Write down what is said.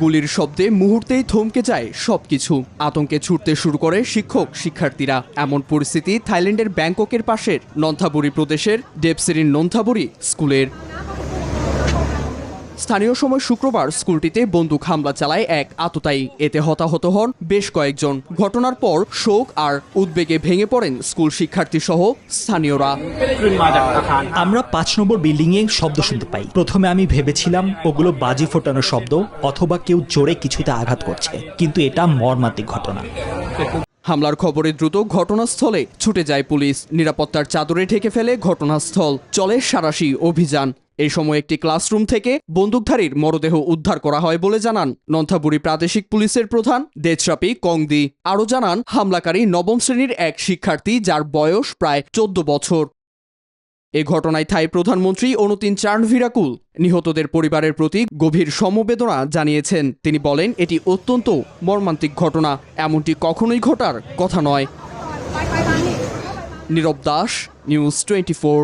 গুলির শব্দে মুহূর্তেই থমকে যায় সবকিছু। আতঙ্কে ছুটতে শুরু করে শিক্ষক শিক্ষার্থীরা। এমন পরিস্থিতি থাইল্যান্ডের ব্যাংককের পাশের নন্থাবুরি প্রদেশের ডেপসেরিন নন্থাবুরি স্কুলের। স্থানীয় সময় শুক্রবার স্কুলটিতে বন্দুক হামলা চালায় এক আততায়ী। এতে হতাহত হন বেশ কয়েকজন। ঘটনার পর শোক আর উদ্বেগে ভেঙে পড়েন স্কুল শিক্ষার্থী সহ স্থানীয়রা। আমরা ৫ নম্বর বিল্ডিং এ শব্দ শুনতে পাই। প্রথমে আমি ভেবেছিলাম ওগুলো বাজি ফোটানোর শব্দ অথবা কেউ জোরে কিছুতে আঘাত করছে, কিন্তু এটা মর্মান্তিক ঘটনা। হামলার খবরে দ্রুত ঘটনাস্থলে ছুটে যায় পুলিশ। নিরাপত্তার চাদরে ঢেকে ফেলে ঘটনাস্থল। চলে সাঁড়াশি অভিযান। এই সময় একটি ক্লাসরুম থেকে বন্দুকধারীর মরদেহ উদ্ধার করা হয় বলে জানান নন্থাবুরি প্রাদেশিক পুলিশের প্রধান দেচরাপি কংদি। আরও জানান, হামলাকারী নবম শ্রেণীর এক শিক্ষার্থী, যার বয়স প্রায় ১৪ বছর। এ ঘটনায় থাই প্রধানমন্ত্রী অনুতিন চার্নভিরাকুল নিহতদের পরিবারের প্রতি গভীর সমবেদনা জানিয়েছেন। তিনি বলেন, এটি অত্যন্ত মর্মান্তিক ঘটনা। এমনটি কখনোই ঘটার কথা নয়। নীরব দাস, নিউজ 24।